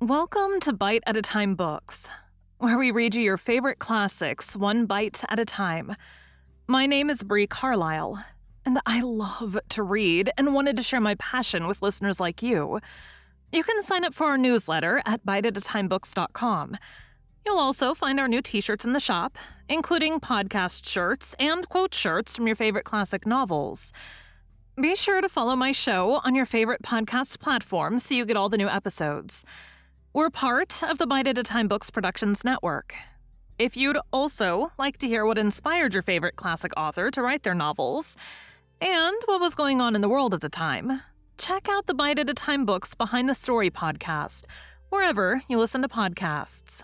Welcome to Bite at a Time Books, where we read you your favorite classics one bite at a time. My name is Bree Carlile, and I love to read and wanted to share my passion with listeners like you. You can sign up for our newsletter at biteatatimebooks.com. You'll also find our new t-shirts in the shop, including podcast shirts and quote shirts from your favorite classic novels. Be sure to follow my show on your favorite podcast platform so you get all the new episodes. We're part of the Bite at a Time Books Productions Network. If you'd also like to hear what inspired your favorite classic author to write their novels, and what was going on in the world at the time, check out the Bite at a Time Books Behind the Story podcast, wherever you listen to podcasts.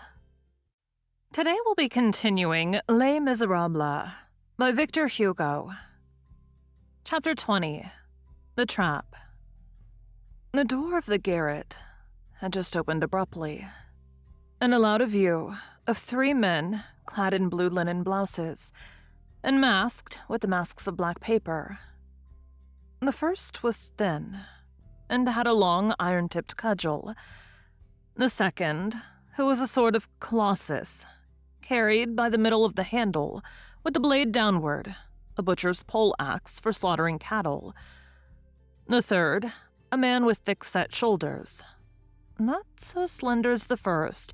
Today we'll be continuing Les Miserables by Victor Hugo. Chapter 20, The Trap. The door of the garret had just opened abruptly, and allowed a view of three men clad in blue linen blouses and masked with the masks of black paper. The first was thin and had a long iron-tipped cudgel. The second, who was a sort of colossus, carried by the middle of the handle, with the blade downward, a butcher's pole axe for slaughtering cattle. The third, a man with thick-set shoulders, not so slender as the first,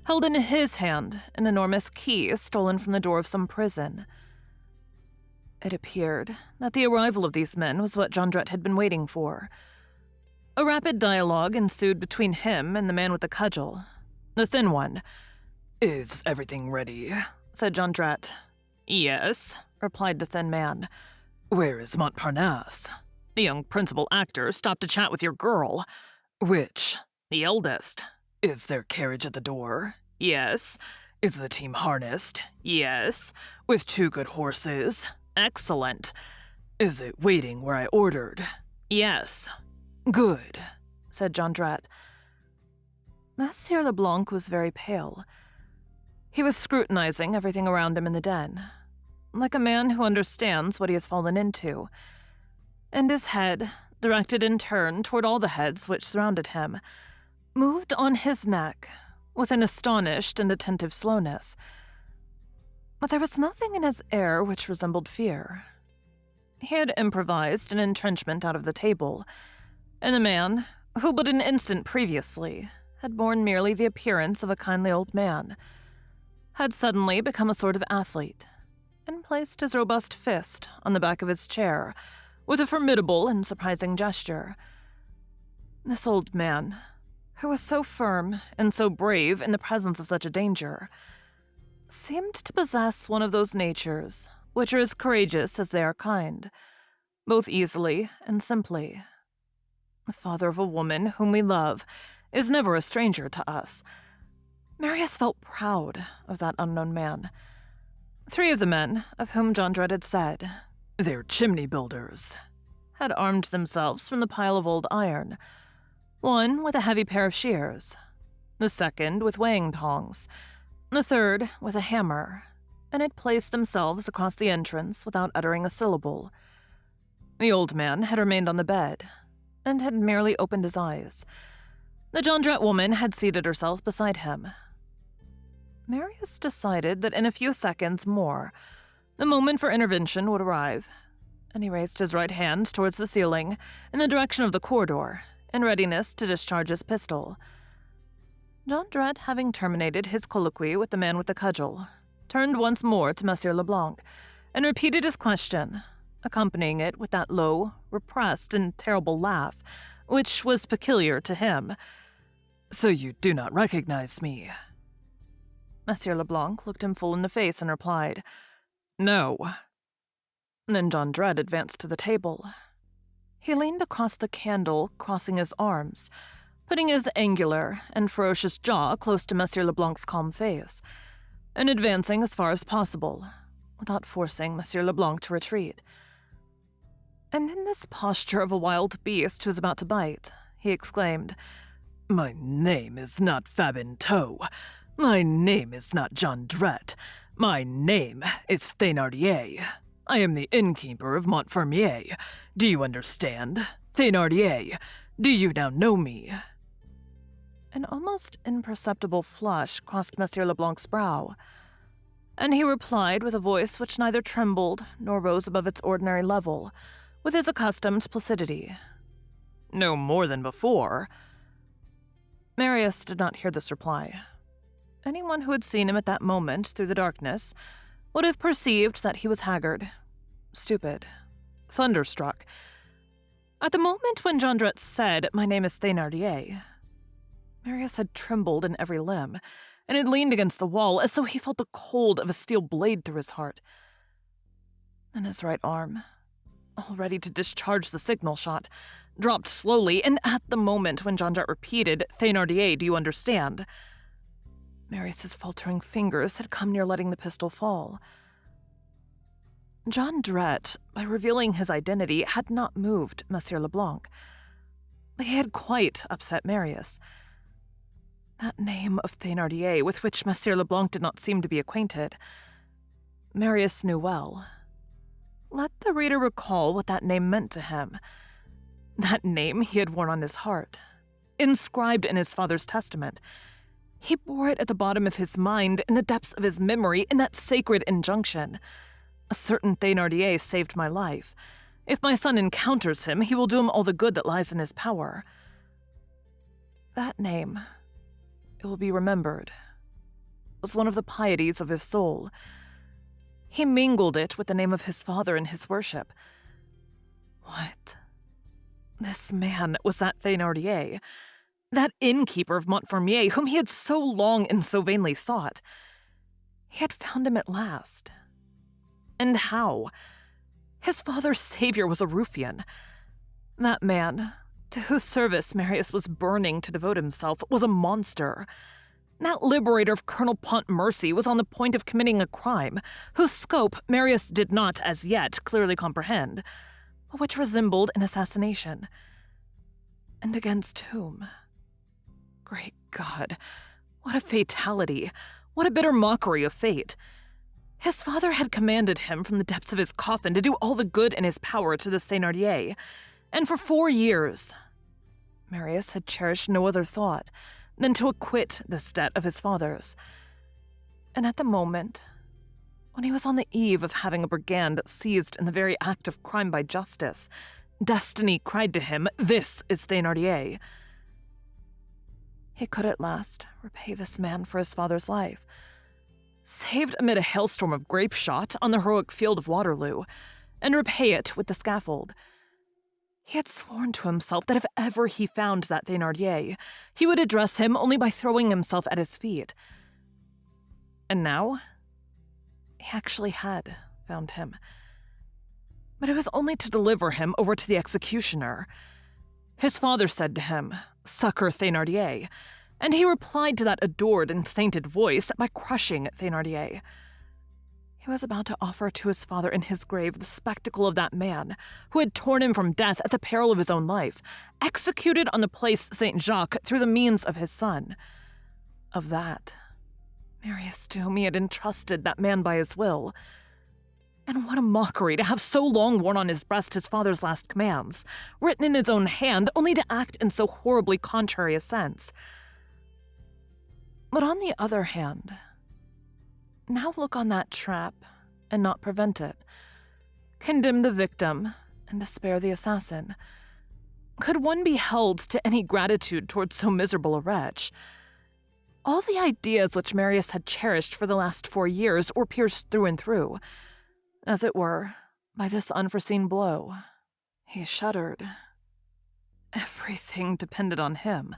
held in his hand an enormous key stolen from the door of some prison. It appeared that the arrival of these men was what Jondrette had been waiting for. A rapid dialogue ensued between him and the man with the cudgel. The thin one. "Is everything ready?" said Jondrette. "Yes," replied the thin man. "Where is Montparnasse?" "The young principal actor stopped to chat with your girl." "Which?" "The eldest." "Is there carriage at the door?" "Yes." "Is the team harnessed?" "Yes." "With 2 good horses?" "Excellent." "Is it waiting where I ordered?" "Yes." "Good," said Jondrette. Monsieur Leblanc was very pale. He was scrutinizing everything around him in the den, like a man who understands what he has fallen into, and his head, directed in turn toward all the heads which surrounded him, moved on his neck with an astonished and attentive slowness. But there was nothing in his air which resembled fear. He had improvised an entrenchment out of the table, and the man, who but an instant previously had borne merely the appearance of a kindly old man, had suddenly become a sort of athlete, and placed his robust fist on the back of his chair with a formidable and surprising gesture. This old man, who was so firm and so brave in the presence of such a danger, seemed to possess one of those natures which are as courageous as they are kind, both easily and simply. The father of a woman whom we love is never a stranger to us. Marius felt proud of that unknown man. 3 of the men, of whom Jondrette had said, "They're chimney builders," had armed themselves from the pile of old iron, one with a heavy pair of shears, the second with weighing tongs, the third with a hammer, and had placed themselves across the entrance without uttering a syllable. The old man had remained on the bed, and had merely opened his eyes. The Jondrette woman had seated herself beside him. Marius decided that in a few seconds more, the moment for intervention would arrive, and he raised his right hand towards the ceiling in the direction of the corridor, in readiness to discharge his pistol. Jondrette, having terminated his colloquy with the man with the cudgel, turned once more to Monsieur Leblanc, and repeated his question, accompanying it with that low, repressed, and terrible laugh, which was peculiar to him. "So you do not recognize me?" Monsieur Leblanc looked him full in the face and replied, "No." Then Jondrette advanced to the table. He leaned across the candle, crossing his arms, putting his angular and ferocious jaw close to Monsieur Leblanc's calm face, and advancing as far as possible, without forcing Monsieur Leblanc to retreat. And in this posture of a wild beast who is about to bite, he exclaimed, "My name is not Fabinteau. My name is not Jondrette. My name is Thénardier. I am the innkeeper of Montfermier. Do you understand? Thénardier, do you now know me?" An almost imperceptible flush crossed Monsieur Leblanc's brow, and he replied with a voice which neither trembled nor rose above its ordinary level, with his accustomed placidity. "No more than before." Marius did not hear this reply. Anyone who had seen him at that moment through the darkness would have perceived that he was haggard, stupid, thunderstruck. At the moment when Jondrette said, "My name is Thénardier," Marius had trembled in every limb and had leaned against the wall as though he felt the cold of a steel blade through his heart. And his right arm, all ready to discharge the signal shot, dropped slowly, and at the moment when Jondrette repeated, "Thénardier, do you understand?" Marius's faltering fingers had come near letting the pistol fall. Jondrette, by revealing his identity, had not moved Monsieur Leblanc. He had quite upset Marius. That name of Thénardier, with which Monsieur Leblanc did not seem to be acquainted, Marius knew well. Let the reader recall what that name meant to him. That name he had worn on his heart, inscribed in his father's testament. He bore it at the bottom of his mind, in the depths of his memory, in that sacred injunction. "A certain Thénardier saved my life. If my son encounters him, he will do him all the good that lies in his power." That name, it will be remembered, was one of the pieties of his soul. He mingled it with the name of his father in his worship. What? This man was that Thénardier, that innkeeper of Montfermeil whom he had so long and so vainly sought. He had found him at last. And how? His father's savior was a ruffian. That man, to whose service Marius was burning to devote himself, was a monster. That liberator of Colonel Pontmercy was on the point of committing a crime, whose scope Marius did not as yet clearly comprehend, but which resembled an assassination. And against whom? Great God, what a fatality! What a bitter mockery of fate! His father had commanded him from the depths of his coffin to do all the good in his power to this Thénardier, and for 4 years, Marius had cherished no other thought than to acquit this debt of his father's. And at the moment, when he was on the eve of having a brigand seized in the very act of crime by justice, destiny cried to him, "This is Thénardier." He could at last repay this man for his father's life, saved amid a hailstorm of grape shot on the heroic field of Waterloo, and repay it with the scaffold. He had sworn to himself that if ever he found that Thénardier, he would address him only by throwing himself at his feet. And now, he actually had found him. But it was only to deliver him over to the executioner. His father said to him, "Succor Thénardier," and he replied to that adored and sainted voice by crushing Thénardier. He was about to offer to his father in his grave the spectacle of that man who had torn him from death at the peril of his own life, executed on the place Saint-Jacques through the means of his son. Of that, Marius, to whom he had entrusted that man by his will. And what a mockery to have so long worn on his breast his father's last commands, written in his own hand, only to act in so horribly contrary a sense. But on the other hand, now look on that trap and not prevent it. Condemn the victim and despair the assassin. Could one be held to any gratitude towards so miserable a wretch? All the ideas which Marius had cherished for the last 4 years were pierced through and through, as it were, by this unforeseen blow. He shuddered. Everything depended on him.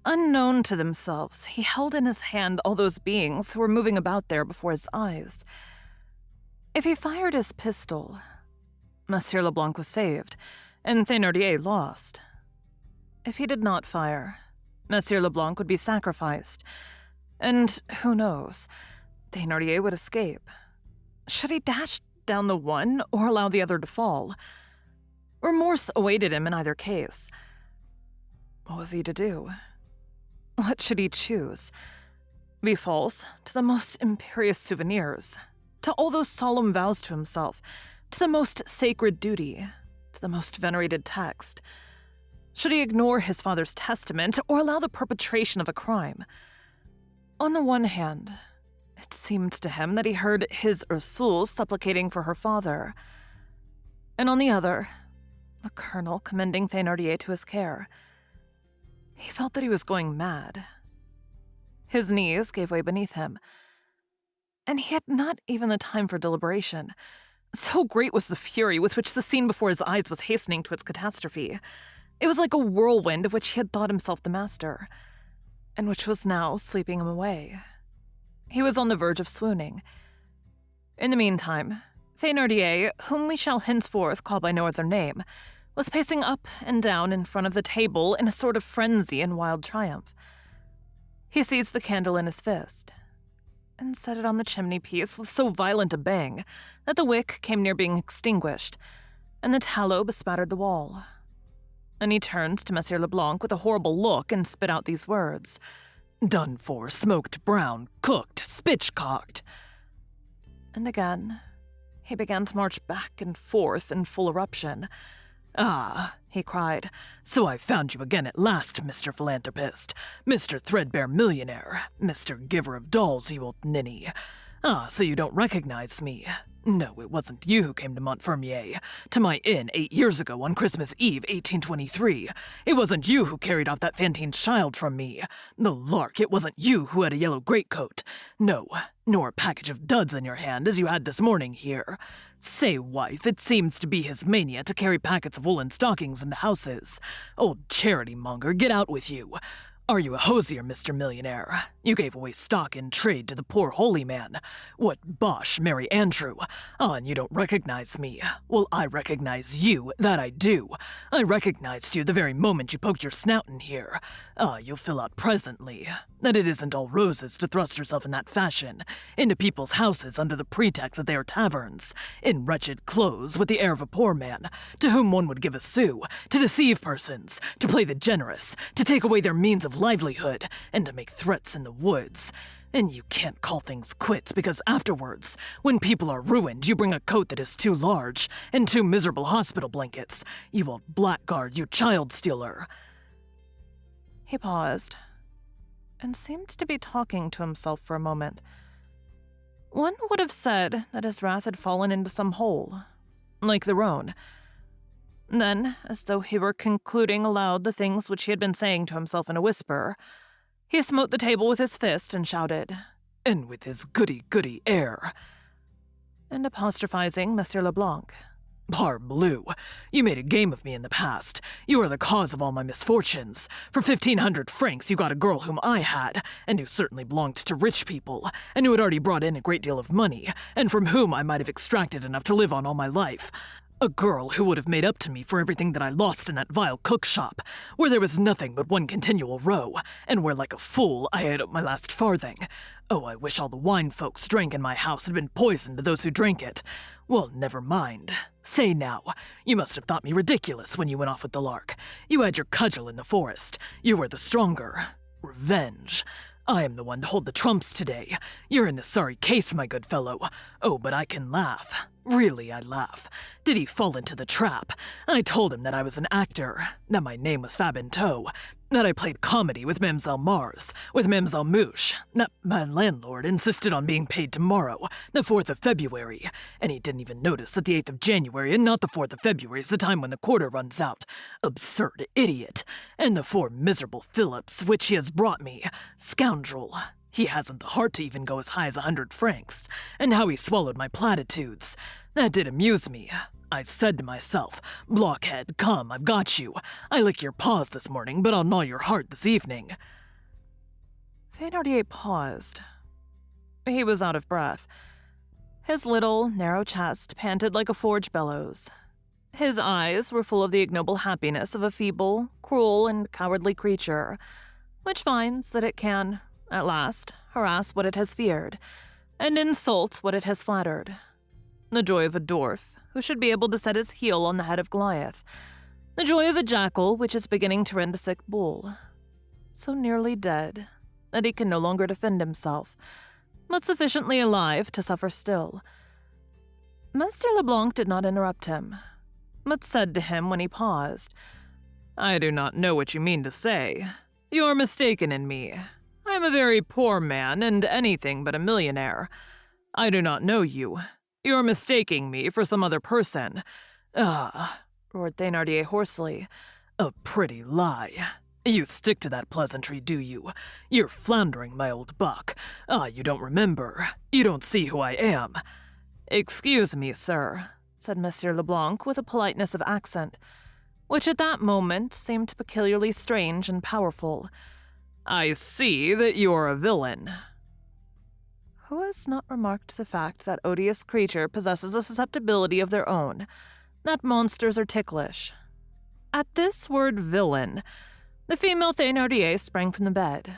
Unknown to themselves, he held in his hand all those beings who were moving about there before his eyes. If he fired his pistol, Monsieur Leblanc was saved, and Thénardier lost. If he did not fire, Monsieur Leblanc would be sacrificed, and who knows, Thénardier would escape. Should he dash down the one or allow the other to fall? Remorse awaited him in either case. What was he to do? What should he choose? Be false to the most imperious souvenirs, to all those solemn vows to himself, to the most sacred duty, to the most venerated text? Should he ignore his father's testament or allow the perpetration of a crime? On the one hand, it seemed to him that he heard his Ursule supplicating for her father, and on the other, the colonel commending Thénardier to his care. He felt that he was going mad. His knees gave way beneath him, and he had not even the time for deliberation. So great was the fury with which the scene before his eyes was hastening to its catastrophe. It was like a whirlwind of which he had thought himself the master, and which was now sweeping him away. He was on the verge of swooning. In the meantime, Thénardier, whom we shall henceforth call by no other name, was pacing up and down in front of the table in a sort of frenzy and wild triumph. He seized the candle in his fist and set it on the chimney-piece with so violent a bang that the wick came near being extinguished, and the tallow bespattered the wall. Then he turned to Monsieur Leblanc with a horrible look and spit out these words: "Done for, smoked brown, cooked, spitchcocked." And again, he began to march back and forth in full eruption. "Ah," he cried, "so I found you again at last, Mr. Philanthropist, Mr. Threadbare Millionaire, Mr. Giver of Dolls, you old ninny. Ah, so you don't recognize me. No, it wasn't you who came to Montfermeil, to my inn 8 years ago on Christmas Eve, 1823. It wasn't you who carried off that Fantine's child from me. The lark, it wasn't you who had a yellow greatcoat. No, nor a package of duds in your hand as you had this morning here. Say, wife, it seems to be his mania to carry packets of woolen stockings into houses. Old charity-monger, get out with you. Are you a hosier, Mr. Millionaire? You gave away stock in trade to the poor holy man. What bosh, Mary Andrew. Ah, and you don't recognize me. Well, I recognize you, that I do. I recognized you the very moment you poked your snout in here. Ah, you'll fill out presently that it isn't all roses to thrust yourself in that fashion, into people's houses under the pretext that they are taverns, in wretched clothes with the air of a poor man, to whom one would give a sou, to deceive persons, to play the generous, to take away their means of livelihood, and to make threats in the woods. And you can't call things quits because afterwards, when people are ruined, you bring a coat that is too large and 2 miserable hospital blankets. You old blackguard, you child stealer." He paused and seemed to be talking to himself for a moment. One would have said that his wrath had fallen into some hole, like the Rhone. Then, as though he were concluding aloud the things which he had been saying to himself in a whisper, he smote the table with his fist and shouted, "And with his goody-goody air," and apostrophizing Monsieur Leblanc, "Parbleu, you made a game of me in the past. You are the cause of all my misfortunes. For 1,500 francs you got a girl whom I had, and who certainly belonged to rich people, and who had already brought in a great deal of money, and from whom I might have extracted enough to live on all my life. A girl who would have made up to me for everything that I lost in that vile cook shop, where there was nothing but one continual row, and where, like a fool, I ate up my last farthing. Oh, I wish all the wine folks drank in my house had been poison to those who drank it. Well, never mind. Say now, you must have thought me ridiculous when you went off with the lark. You had your cudgel in the forest. You were the stronger. Revenge. I am the one to hold the trumps today. You're in a sorry case, my good fellow. Oh, but I can laugh. Really, I laugh. Did he fall into the trap? I told him that I was an actor, that my name was Fabinteau, that I played comedy with Mamselle Mars, with Mamselle Mouche, that my landlord insisted on being paid tomorrow, the 4th of February, and he didn't even notice that the 8th of January and not the 4th of February is the time when the quarter runs out. Absurd idiot. And the 4 miserable Philips which he has brought me. Scoundrel. He hasn't the heart to even go as high as 100 francs, and how he swallowed my platitudes. That did amuse me. I said to myself, "Blockhead, come, I've got you. I lick your paws this morning, but I'll gnaw your heart this evening." Thénardier paused. He was out of breath. His little, narrow chest panted like a forge bellows. His eyes were full of the ignoble happiness of a feeble, cruel, and cowardly creature, which finds that it can, at last, harass what it has feared, and insult what it has flattered. The joy of a dwarf who should be able to set his heel on the head of Goliath. The joy of a jackal which is beginning to rend a sick bull, so nearly dead that he can no longer defend himself, but sufficiently alive to suffer still. Master Leblanc did not interrupt him, but said to him when he paused, I do not know what you mean to say. You are mistaken in me. I am a very poor man and anything but a millionaire. I do not know you. You are mistaking me for some other person. Ah, roared Thénardier hoarsely. A pretty lie. You stick to that pleasantry, do you? You're floundering, my old buck. Ah, you don't remember. You don't see who I am. Excuse me, sir, said Monsieur Leblanc with a politeness of accent, which at that moment seemed peculiarly strange and powerful. I see that you're a villain. Who has not remarked the fact that odious creature possesses a susceptibility of their own, that monsters are ticklish? At this word villain, the female Thénardier sprang from the bed.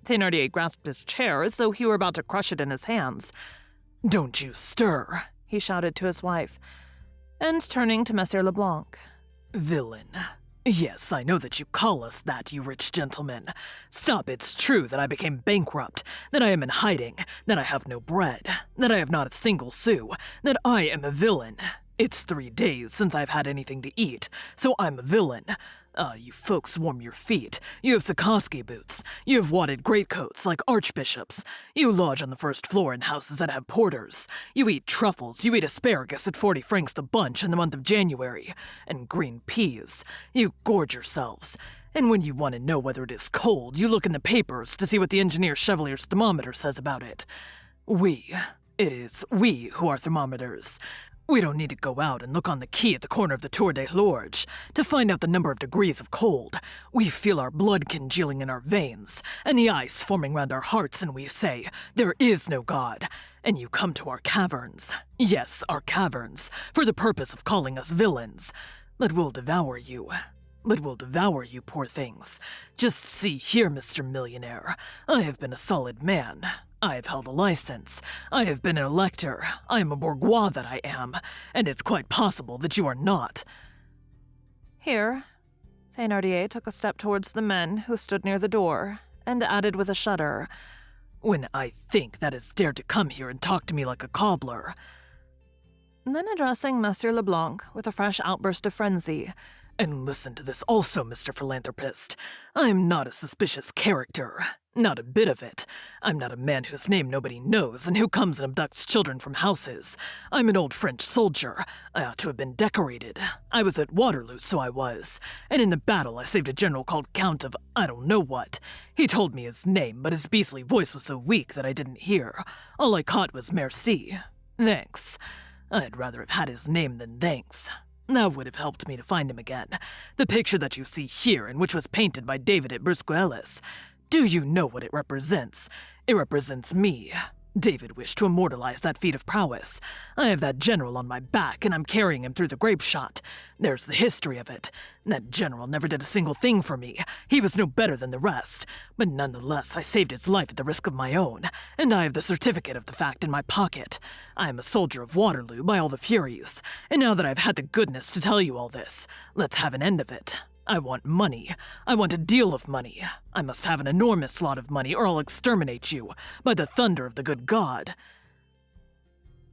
Thénardier grasped his chair as though he were about to crush it in his hands. Don't you stir, he shouted to his wife, and turning to Monsieur Leblanc. Villain. Yes, I know that you call us that, you rich gentlemen. Stop, it's true that I became bankrupt, that I am in hiding, that I have no bread, that I have not a single sou, that I am a villain. It's 3 days since I've had anything to eat, so I'm a villain. You folks warm your feet. You have Sikorsky boots. You have wadded greatcoats like archbishops. You lodge on the first floor in houses that have porters. You eat truffles. You eat asparagus at 40 francs the bunch in the month of January. And green peas. You gorge yourselves. And when you want to know whether it is cold, you look in the papers to see what the engineer Chevalier's thermometer says about it. It is we who are thermometers. We don't need to go out and look on the quay at the corner of the Tour de l'Orge to find out the number of degrees of cold. We feel our blood congealing in our veins, and the ice forming round our hearts, and we say, there is no God. And you come to our caverns. Yes, our caverns, for the purpose of calling us villains. But we'll devour you. Poor things. Just see here, Mr. Millionaire. I have been a solid man. I have held a license. I have been an elector. I am a bourgeois that I am, and it's quite possible that you are not. Here, Thénardier took a step towards the men who stood near the door, and added with a shudder, when I think that has dared to come here and talk to me like a cobbler. Then addressing Monsieur Leblanc with a fresh outburst of frenzy, and listen to this also, Mr. Philanthropist. I'm not a suspicious character. Not a bit of it. I'm not a man whose name nobody knows and who comes and abducts children from houses. I'm an old French soldier. I ought to have been decorated. I was at Waterloo, so I was. And in the battle I saved a general called Count of I don't know what. He told me his name, but his beastly voice was so weak that I didn't hear. All I caught was merci. Thanks. I'd rather have had his name than thanks. That would have helped me to find him again. The picture that you see here, and which was painted by David at Brusqueles. Do you know what it represents? It represents me. David wished to immortalize that feat of prowess. I have that general on my back, and I'm carrying him through the grape shot. There's the history of it. That general never did a single thing for me. He was no better than the rest. But nonetheless, I saved his life at the risk of my own, and I have the certificate of the fact in my pocket. I am a soldier of Waterloo by all the Furies, and now that I've had the goodness to tell you all this, let's have an end of it. I want money. I want a deal of money. I must have an enormous lot of money, or I'll exterminate you, by the thunder of the good God.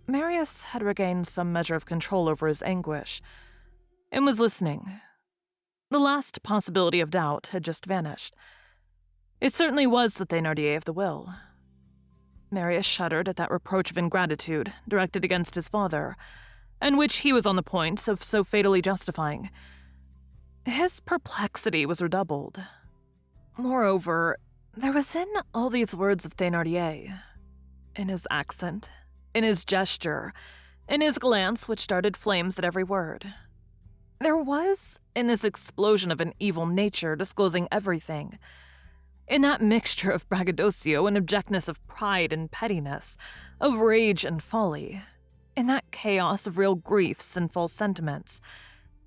Marius had regained some measure of control over his anguish, and was listening. The last possibility of doubt had just vanished. It certainly was the Thénardier of the will. Marius shuddered at that reproach of ingratitude directed against his father, and which he was on the point of so fatally justifying. His perplexity was redoubled. Moreover, there was in all these words of Thénardier, in his accent, in his gesture, in his glance which darted flames at every word. There was, in this explosion of an evil nature disclosing everything, in that mixture of braggadocio and abjectness of pride and pettiness, of rage and folly, in that chaos of real griefs and false sentiments,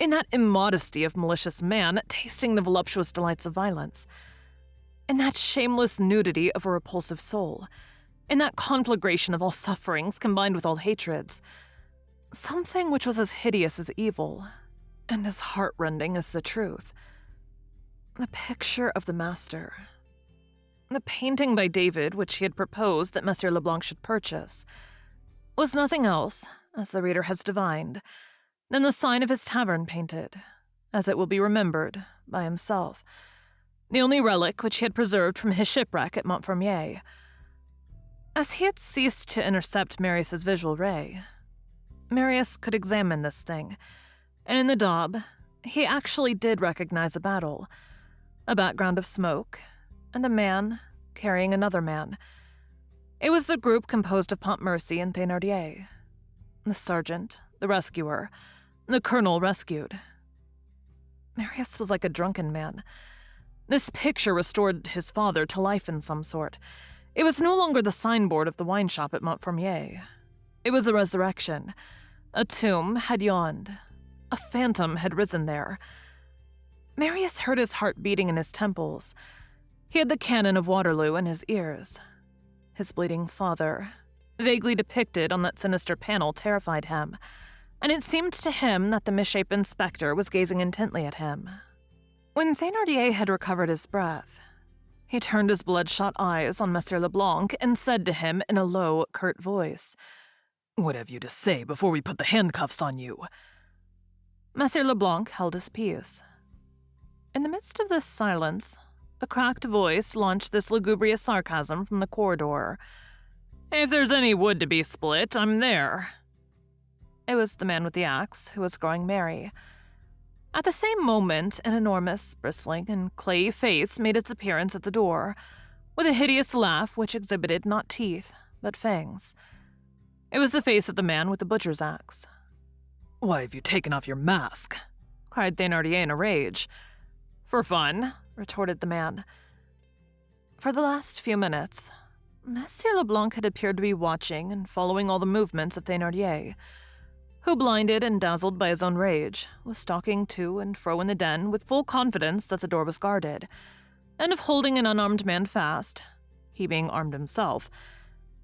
in that immodesty of malicious man tasting the voluptuous delights of violence, in that shameless nudity of a repulsive soul, in that conflagration of all sufferings combined with all hatreds, something which was as hideous as evil, and as heartrending as the truth. The picture of the master. The painting by David which he had proposed that Monsieur Leblanc should purchase was nothing else, as the reader has divined, than the sign of his tavern painted, as it will be remembered by himself, the only relic which he had preserved from his shipwreck at Montfermeil. As he had ceased to intercept Marius's visual ray, Marius could examine this thing, and in the daub, he actually did recognize a battle, a background of smoke, and a man carrying another man. It was the group composed of Pontmercy and Thénardier. The sergeant, the rescuer, the colonel rescued. Marius was like a drunken man. This picture restored his father to life in some sort. It was no longer the signboard of the wine shop at Montfermeil. It was a resurrection. A tomb had yawned. A phantom had risen there. Marius heard his heart beating in his temples. He had the cannon of Waterloo in his ears. His bleeding father, vaguely depicted on that sinister panel, terrified him, and it seemed to him that the misshapen spectre was gazing intently at him. When Thénardier had recovered his breath, he turned his bloodshot eyes on Monsieur Leblanc and said to him in a low, curt voice, "What have you to say before we put the handcuffs on you?" Monsieur Leblanc held his peace. In the midst of this silence, a cracked voice launched this lugubrious sarcasm from the corridor. "If there's any wood to be split, I'm there." It was the man with the axe, who was growing merry. At the same moment, an enormous, bristling, and clayey face made its appearance at the door, with a hideous laugh which exhibited not teeth, but fangs. It was the face of the man with the butcher's axe. "Why have you taken off your mask?" cried Thénardier in a rage. "For fun," retorted the man. For the last few minutes, Monsieur Leblanc had appeared to be watching and following all the movements of Thénardier, who, blinded and dazzled by his own rage, was stalking to and fro in the den with full confidence that the door was guarded, and of holding an unarmed man fast, he being armed himself,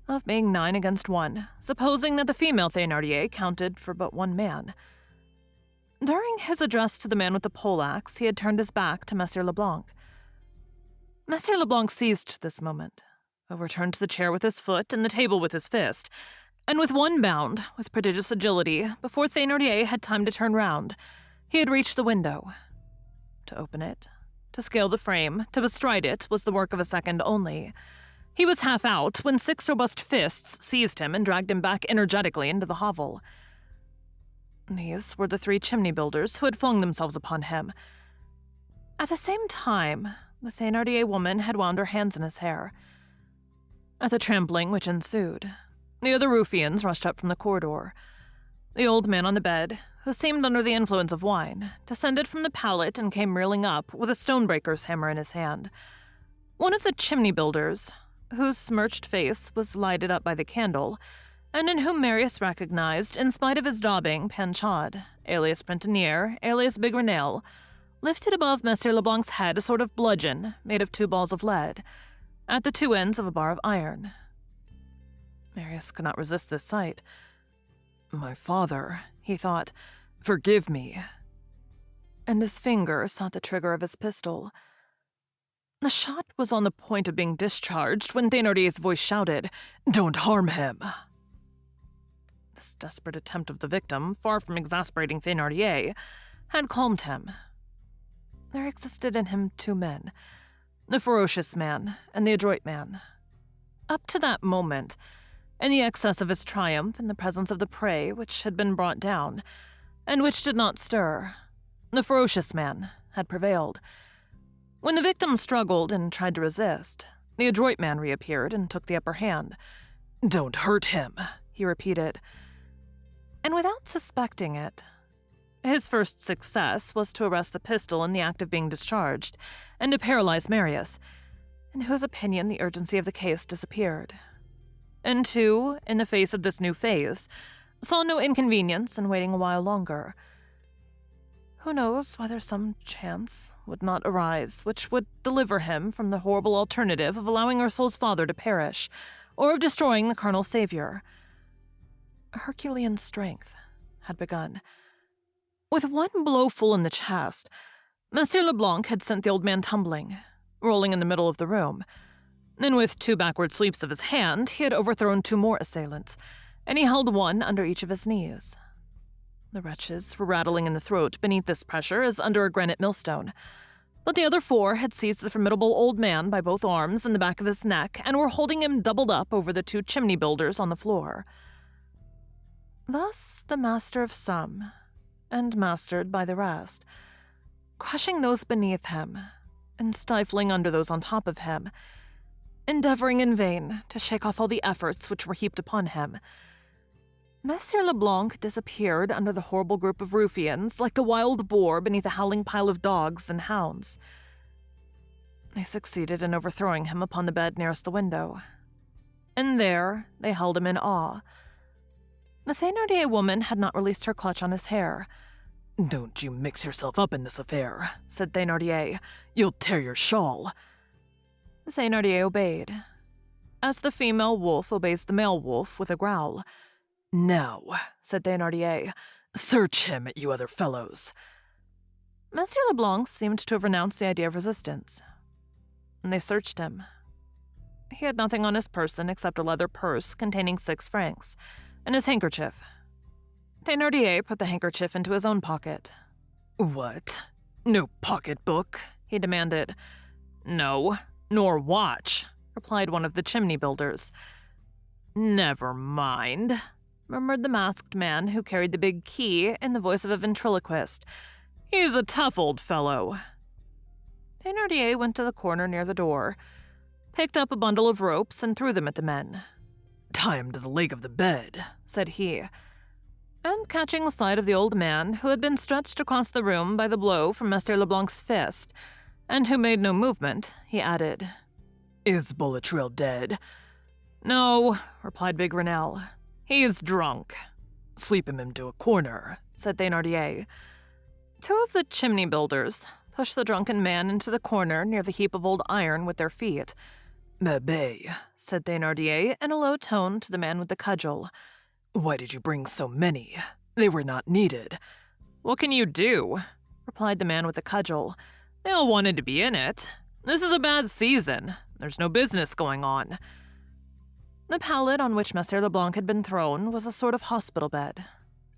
of being 9 against 1, supposing that the female Thénardier counted for but one man. During his address to the man with the poleaxe, he had turned his back to Monsieur Leblanc. Monsieur Leblanc seized this moment, overturned the chair with his foot and the table with his fist, and with one bound, with prodigious agility, before Thénardier had time to turn round, he had reached the window. To open it, to scale the frame, to bestride it was the work of a second only. He was half out when 6 robust fists seized him and dragged him back energetically into the hovel. These were the 3 chimney builders who had flung themselves upon him. At the same time, the Thénardier woman had wound her hands in his hair. At the trampling which ensued, the other ruffians rushed up from the corridor. The old man on the bed, who seemed under the influence of wine, descended from the pallet and came reeling up with a stonebreaker's hammer in his hand. One of the chimney builders, whose smirched face was lighted up by the candle, and in whom Marius recognized, in spite of his daubing, Panchaud, alias Printanier, alias Bigrenelle, lifted above Monsieur Leblanc's head a sort of bludgeon made of 2 balls of lead, at the 2 ends of a bar of iron. Marius could not resist this sight. "My father," he thought, "forgive me." And his finger sought the trigger of his pistol. The shot was on the point of being discharged when Thénardier's voice shouted, "Don't harm him!" This desperate attempt of the victim, far from exasperating Thénardier, had calmed him. There existed in him 2 men, the ferocious man and the adroit man. Up to that moment, in the excess of his triumph in the presence of the prey which had been brought down, and which did not stir, the ferocious man had prevailed. When the victim struggled and tried to resist, the adroit man reappeared and took the upper hand. "Don't hurt him," he repeated. And without suspecting it, his first success was to arrest the pistol in the act of being discharged, and to paralyze Marius, in whose opinion the urgency of the case disappeared, and who, in the face of this new phase, saw no inconvenience in waiting a while longer. Who knows whether some chance would not arise which would deliver him from the horrible alternative of allowing Ursula's father to perish, or of destroying the Colonel's savior. Herculean strength had begun. With one blow full in the chest, Monsieur Leblanc had sent the old man tumbling, rolling in the middle of the room. Then with 2 backward sweeps of his hand, he had overthrown 2 more assailants, and he held one under each of his knees. The wretches were rattling in the throat beneath this pressure as under a granite millstone. But the other four had seized the formidable old man by both arms and the back of his neck and were holding him doubled up over the two chimney builders on the floor. Thus the master of some, and mastered by the rest, crushing those beneath him and stifling under those on top of him, endeavoring in vain to shake off all the efforts which were heaped upon him, Monsieur Leblanc disappeared under the horrible group of ruffians like the wild boar beneath a howling pile of dogs and hounds. They succeeded in overthrowing him upon the bed nearest the window, and there they held him in awe. The Thénardier woman had not released her clutch on his hair. "Don't you mix yourself up in this affair," said Thénardier. "You'll tear your shawl." The Thénardier obeyed, as the female wolf obeys the male wolf with a growl. "Now," said Thénardier, "search him, you other fellows." Monsieur Leblanc seemed to have renounced the idea of resistance. And they searched him. He had nothing on his person except a leather purse containing 6 francs, and his handkerchief. Thénardier put the handkerchief into his own pocket. "What? No pocketbook?" he demanded. "No, nor watch," replied one of the chimney builders. "Never mind," murmured the masked man who carried the big key in the voice of a ventriloquist. "He's a tough old fellow." Thénardier went to the corner near the door, picked up a bundle of ropes and threw them at the men. "Tie him to the leg of the bed," said he. And catching sight of the old man, who had been stretched across the room by the blow from Monsieur Leblanc's fist, and who made no movement, he added, "Is Boulatruelle dead?" "No," replied Big Renelle. "He's drunk." "Sleep him into a corner," said Thénardier. 2 of the chimney builders pushed the drunken man into the corner near the heap of old iron with their feet. "Bébé," said Thénardier in a low tone to the man with the cudgel. "Why did you bring so many? They were not needed." "What can you do?" replied the man with the cudgel. "They all wanted to be in it. This is a bad season. There's no business going on." The pallet on which Monsieur Leblanc had been thrown was a sort of hospital bed,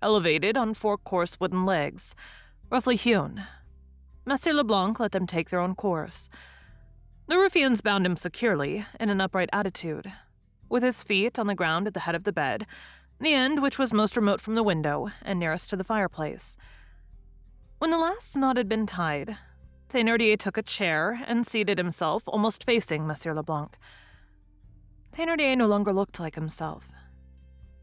elevated on 4 coarse wooden legs, roughly hewn. Monsieur Leblanc let them take their own course. The ruffians bound him securely in an upright attitude, with his feet on the ground at the head of the bed, the end which was most remote from the window and nearest to the fireplace. When the last knot had been tied, Thénardier took a chair and seated himself almost facing Monsieur Leblanc. Thénardier no longer looked like himself.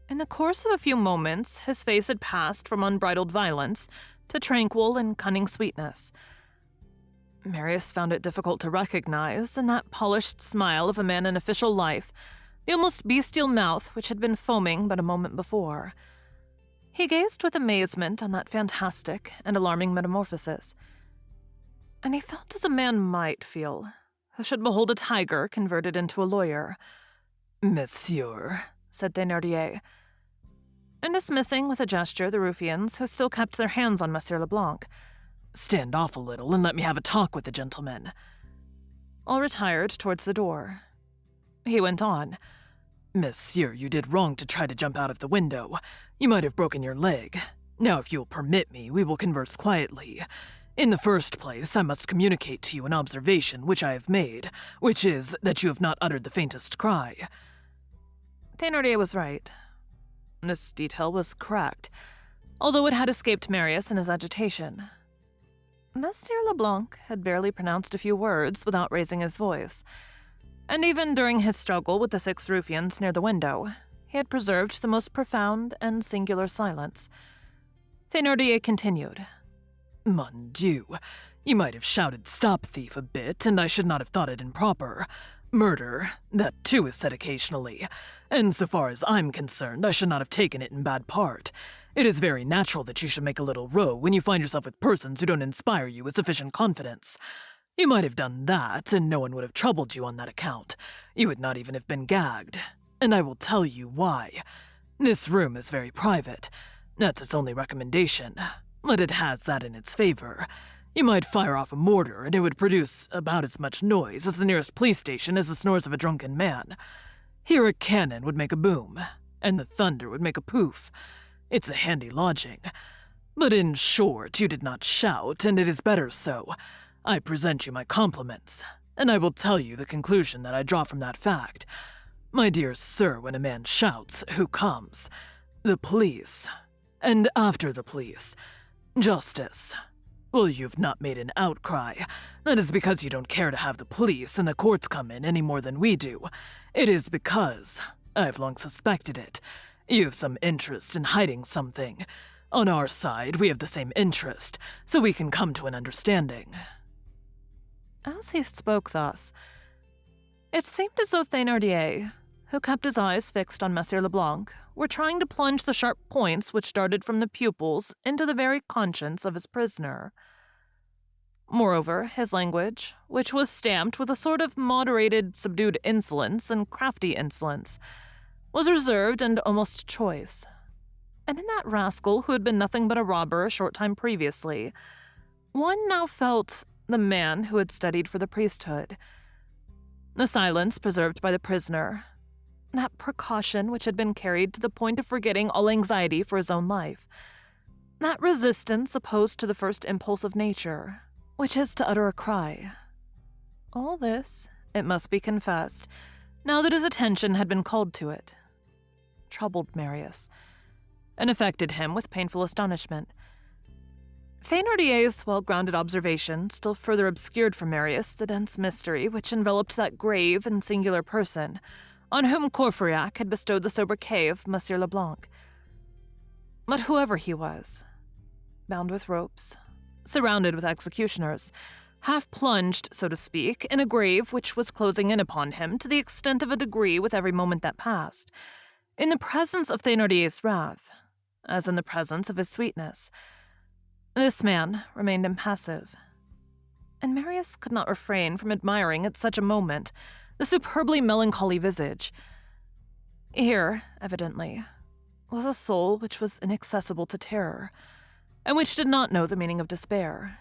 In the course of a few moments, his face had passed from unbridled violence to tranquil and cunning sweetness. Marius found it difficult to recognize, in that polished smile of a man in official life, the almost bestial mouth which had been foaming but a moment before. He gazed with amazement on that fantastic and alarming metamorphosis, and he felt as a man might feel who should behold a tiger converted into a lawyer. "Monsieur," said Thénardier, and dismissing with a gesture the ruffians who still kept their hands on Monsieur Leblanc. "Stand off a little and let me have a talk with the gentleman." All retired towards the door. He went on. "Monsieur, you did wrong to try to jump out of the window. You might have broken your leg. Now, if you will permit me, we will converse quietly. In the first place, I must communicate to you an observation which I have made, which is that you have not uttered the faintest cry." Thénardier was right. This detail was correct, although it had escaped Marius in his agitation. Monsieur Leblanc had barely pronounced a few words without raising his voice, and even during his struggle with the 6 ruffians near the window, he had preserved the most profound and singular silence. Thénardier continued. "Mon Dieu, you might have shouted 'Stop, thief' a bit, and I should not have thought it improper. Murder, that too is said occasionally, and so far as I'm concerned, I should not have taken it in bad part. It is very natural that you should make a little row when you find yourself with persons who don't inspire you with sufficient confidence. You might have done that, and no one would have troubled you on that account. You would not even have been gagged. And I will tell you why. This room is very private. That's its only recommendation. But it has that in its favor. You might fire off a mortar, and it would produce about as much noise as the nearest police station as the snores of a drunken man. Here a cannon would make a boom, and the thunder would make a poof. It's a handy lodging. But in short, you did not shout, and it is better so. I present you my compliments, and I will tell you the conclusion that I draw from that fact. My dear sir, when a man shouts, who comes? The police. And after the police, justice. Well, you've not made an outcry. That is because you don't care to have the police and the courts come in any more than we do. It is because, I've long suspected it, you have some interest in hiding something. On our side, we have the same interest, so we can come to an understanding. As he spoke thus, it seemed as though Thénardier, who kept his eyes fixed on Monsieur Leblanc, were trying to plunge the sharp points which darted from the pupils into the very conscience of his prisoner. Moreover, his language, which was stamped with a sort of moderated, subdued insolence and crafty insolence, was reserved and almost choice. And in that rascal who had been nothing but a robber a short time previously, one now felt the man who had studied for the priesthood. The silence preserved by the prisoner, that precaution which had been carried to the point of forgetting all anxiety for his own life, that resistance opposed to the first impulse of nature, which is to utter a cry. All this, it must be confessed, now that his attention had been called to it, troubled Marius, and affected him with painful astonishment. Thénardier's well-grounded observation still further obscured from Marius the dense mystery which enveloped that grave and singular person, on whom Courfeyrac had bestowed the sobriquet of Monsieur Leblanc. But whoever he was, bound with ropes, surrounded with executioners, half plunged, so to speak, in a grave which was closing in upon him to the extent of a degree with every moment that passed, in the presence of Thénardier's wrath, as in the presence of his sweetness, this man remained impassive, and Marius could not refrain from admiring at such a moment the superbly melancholy visage. Here, evidently, was a soul which was inaccessible to terror, and which did not know the meaning of despair.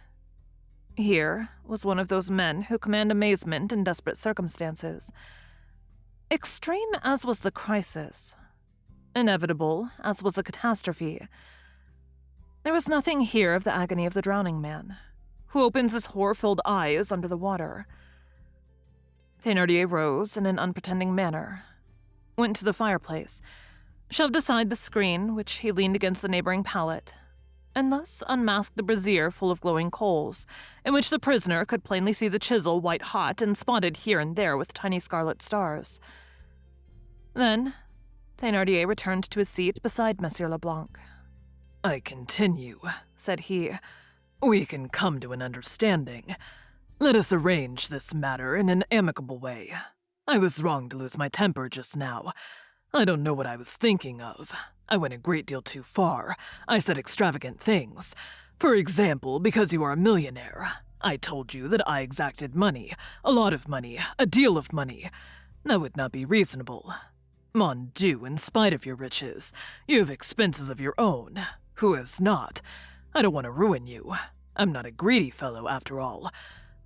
Here was one of those men who command amazement in desperate circumstances. Extreme as was the crisis, inevitable as was the catastrophe, there was nothing here of the agony of the drowning man, who opens his horror-filled eyes under the water. Thénardier rose in an unpretending manner, went to the fireplace, shoved aside the screen which he leaned against the neighboring pallet, and thus unmasked the brazier full of glowing coals, in which the prisoner could plainly see the chisel white-hot and spotted here and there with tiny scarlet stars. Then Thénardier returned to his seat beside Monsieur Leblanc. I continue, said he. We can come to an understanding. Let us arrange this matter in an amicable way. I was wrong to lose my temper just now. I don't know what I was thinking of. I went a great deal too far. I said extravagant things. For example, because you are a millionaire, I told you that I exacted money, a lot of money, a deal of money. That would not be reasonable. Mon Dieu, in spite of your riches, you have expenses of your own. Who has not? I don't want to ruin you. I'm not a greedy fellow, after all.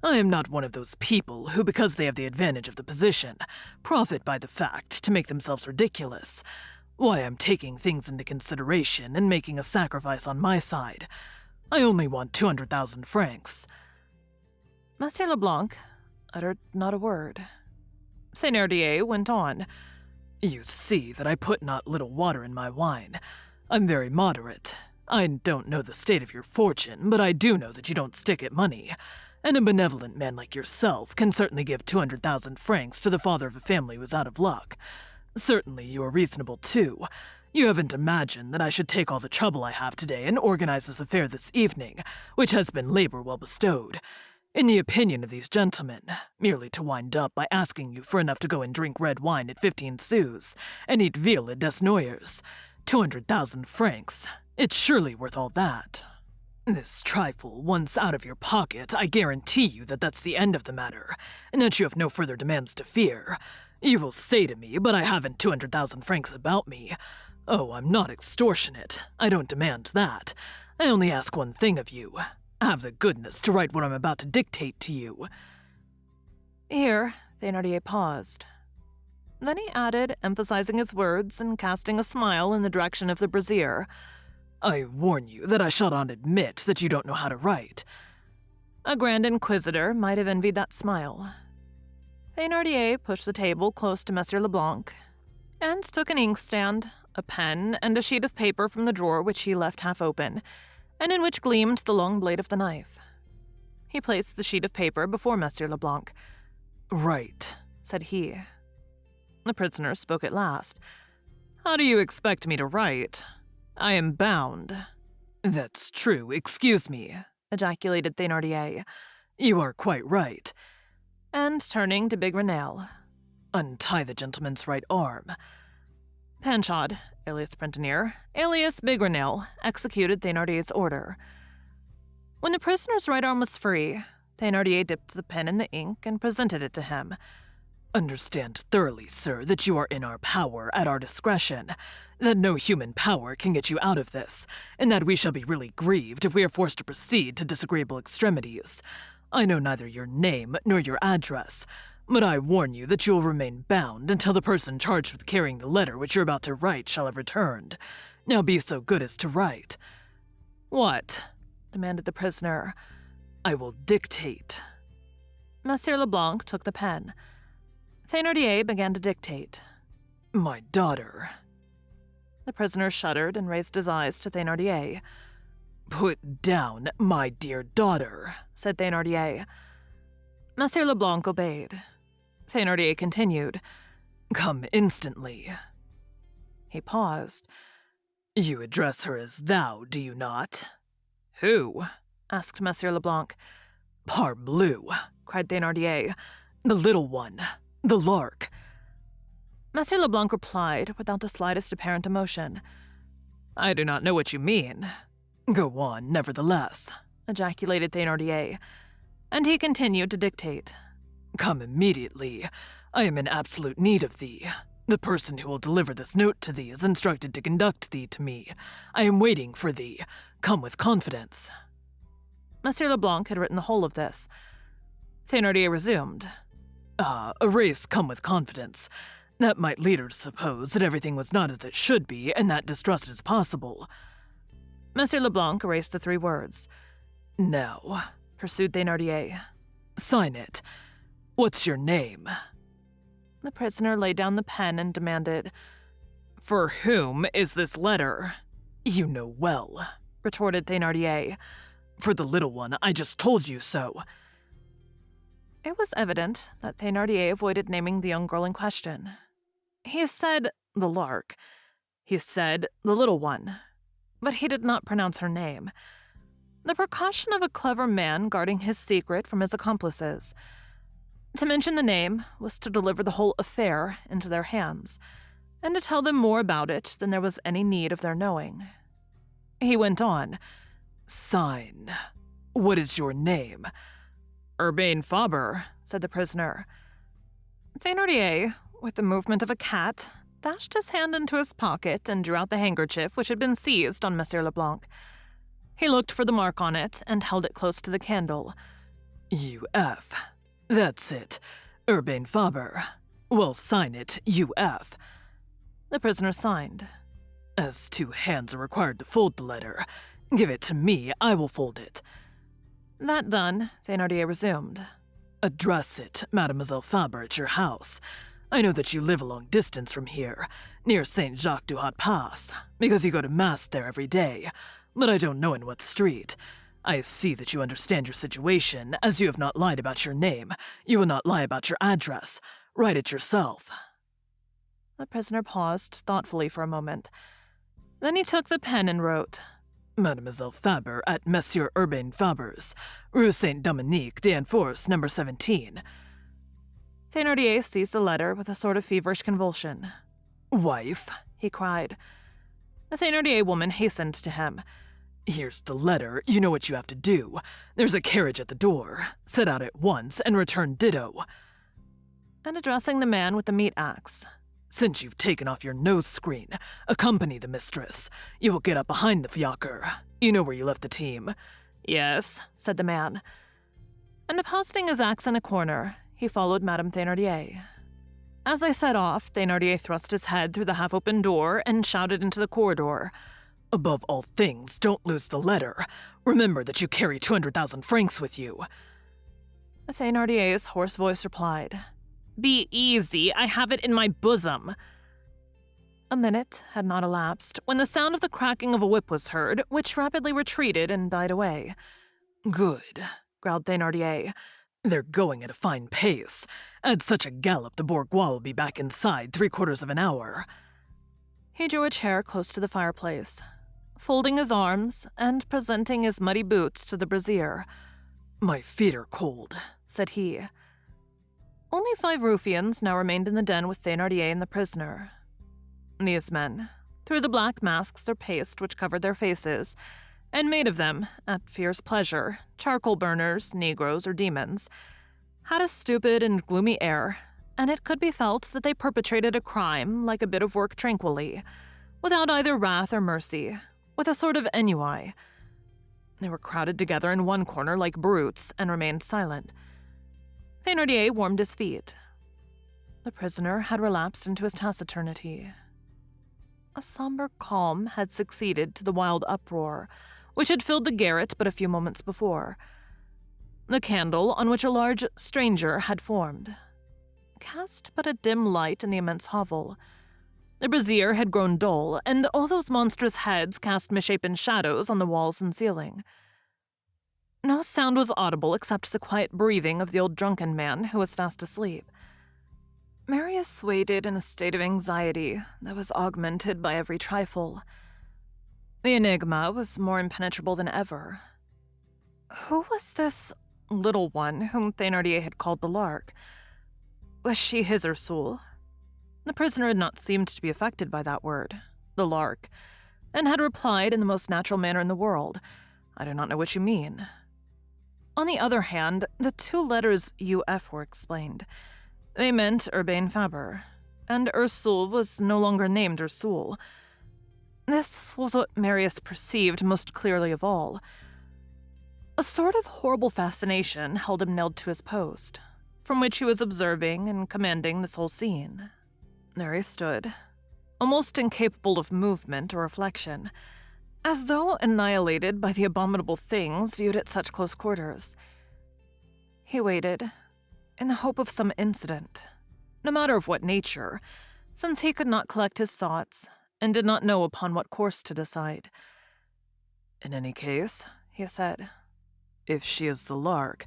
I am not one of those people who, because they have the advantage of the position, profit by the fact to make themselves ridiculous. Why, I'm taking things into consideration and making a sacrifice on my side. I only want 200,000 francs. Monsieur Leblanc uttered not a word. Thénardier went on. You see that I put not little water in my wine. I'm very moderate. I don't know the state of your fortune, but I do know that you don't stick at money. And a benevolent man like yourself can certainly give 200,000 francs to the father of a family who is out of luck. Certainly you are reasonable, too. You haven't imagined that I should take all the trouble I have today and organize this affair this evening, which has been labor well bestowed. In the opinion of these gentlemen, merely to wind up by asking you for enough to go and drink red wine at 15 sous, and eat veal at Desnoyers. 200,000 francs. It's surely worth all that. This trifle, once out of your pocket, I guarantee you that that's the end of the matter, and that you have no further demands to fear. You will say to me, but I haven't 200,000 francs about me. Oh, I'm not extortionate. I don't demand that. I only ask one thing of you. Have the goodness to write what I'm about to dictate to you. Here, Thénardier paused. Then he added, emphasizing his words and casting a smile in the direction of the brazier, I warn you that I shall not admit that you don't know how to write. A grand inquisitor might have envied that smile. Thénardier pushed the table close to Monsieur Leblanc and took an inkstand, a pen, and a sheet of paper from the drawer which he left half open, and in which gleamed the long blade of the knife. He placed the sheet of paper before Monsieur Leblanc. Right, said he. The prisoner spoke at last. How do you expect me to write? I am bound. That's true, excuse me, ejaculated Thénardier. You are quite right. And turning to Bigrenaille, untie the gentleman's right arm. Panchaud, alias Printanier, alias Bigrenaille, executed Thénardier's order. When the prisoner's right arm was free, Thénardier dipped the pen in the ink and presented it to him. Understand thoroughly, sir, that you are in our power at our discretion, that no human power can get you out of this, and that we shall be really grieved if we are forced to proceed to disagreeable extremities. I know neither your name nor your address, but I warn you that you will remain bound until the person charged with carrying the letter which you're about to write shall have returned. Now be so good as to write. What? Demanded the prisoner. I will dictate. Monsieur Leblanc took the pen. Thénardier began to dictate. My daughter. The prisoner shuddered and raised his eyes to Thénardier. Put down my dear daughter, said Thénardier. Monsieur Leblanc obeyed. Thénardier continued. Come instantly. He paused. You address her as thou, do you not? Who? Asked Monsieur Leblanc. Parbleu, cried Thénardier. The little one, the lark. Monsieur Leblanc replied without the slightest apparent emotion. I do not know what you mean. Go on, nevertheless, ejaculated Thénardier, and he continued to dictate. Come immediately. I am in absolute need of thee. The person who will deliver this note to thee is instructed to conduct thee to me. I am waiting for thee. Come with confidence. Monsieur Leblanc had written the whole of this. Thénardier resumed. Erase come with confidence. That might lead her to suppose that everything was not as it should be and that distrust is possible. Monsieur Leblanc erased the 3 words. Now, pursued Thénardier. Sign it. What's your name? The prisoner laid down the pen and demanded, For whom is this letter? You know well, retorted Thénardier. For the little one, I just told you so. It was evident that Thénardier avoided naming the young girl in question. He said the lark. He said the little one. But he did not pronounce her name. The precaution of a clever man guarding his secret from his accomplices. To mention the name was to deliver the whole affair into their hands, and to tell them more about it than there was any need of their knowing. He went on. Sign. What is your name? Urbain Faber, said the prisoner. Thénardier, with the movement of a cat, dashed his hand into his pocket and drew out the handkerchief which had been seized on Monsieur Leblanc. He looked for the mark on it and held it close to the candle. UF. That's it. Urbain Faber. Well, sign it, UF. The prisoner signed. As 2 hands are required to fold the letter, give it to me, I will fold it. That done, Thénardier resumed. Address it, Mademoiselle Faber, at your house. I know that you live a long distance from here, near Saint Jacques du Haut Pas, because you go to Mass there every day, but I don't know in what street. I see that you understand your situation, as you have not lied about your name. You will not lie about your address. Write it yourself. The prisoner paused thoughtfully for a moment. Then he took the pen and wrote, Mademoiselle Faber at Monsieur Urbain Faber's, Rue Saint-Dominique d'Enforce, number 17. Thénardier seized the letter with a sort of feverish convulsion. Wife, he cried. The Thénardier woman hastened to him. Here's the letter. You know what you have to do. There's a carriage at the door. Set out at once and return ditto. And addressing the man with the meat axe. Since you've taken off your nose screen, accompany the mistress. You will get up behind the fiacre. You know where you left the team. Yes, said the man. And depositing his axe in a corner, he followed Madame Thénardier. As they set off, Thénardier thrust his head through the half-open door and shouted into the corridor. Above all things, don't lose the letter. Remember that you carry 200,000 francs with you. Thénardier's hoarse voice replied, "Be easy, I have it in my bosom." A minute had not elapsed when the sound of the cracking of a whip was heard, which rapidly retreated and died away. Good, growled Thénardier. They're going at a fine pace. At such a gallop, the bourgeois will be back inside 3/4 of an hour. He drew a chair close to the fireplace, folding his arms and presenting his muddy boots to the brazier. My feet are cold, said he. Only 5 ruffians now remained in the den with Thénardier and the prisoner. These men, through the black masks or paste which covered their faces, and made of them, at fierce pleasure, charcoal burners, negroes, or demons, had a stupid and gloomy air, and it could be felt that they perpetrated a crime like a bit of work tranquilly, without either wrath or mercy, with a sort of ennui. They were crowded together in one corner like brutes and remained silent. Thénardier warmed his feet. The prisoner had relapsed into his taciturnity. A somber calm had succeeded to the wild uproar which had filled the garret but a few moments before. The candle on which a large stranger had formed cast but a dim light in the immense hovel. The brazier had grown dull, and all those monstrous heads cast misshapen shadows on the walls and ceiling. No sound was audible except the quiet breathing of the old drunken man who was fast asleep. Marius waited in a state of anxiety that was augmented by every trifle. The enigma was more impenetrable than ever. Who was this little one whom Thénardier had called the Lark? Was she his Ursule? The prisoner had not seemed to be affected by that word, the Lark, and had replied in the most natural manner in the world, "I do not know what you mean." On the other hand, the 2 letters UF were explained. They meant Urbain Faber, and Ursule was no longer named Ursule. This was what Marius perceived most clearly of all. A sort of horrible fascination held him nailed to his post, from which he was observing and commanding this whole scene. There he stood, almost incapable of movement or reflection, as though annihilated by the abominable things viewed at such close quarters. He waited, in the hope of some incident, no matter of what nature, since he could not collect his thoughts and did not know upon what course to decide. In any case, he said, if she is the Lark,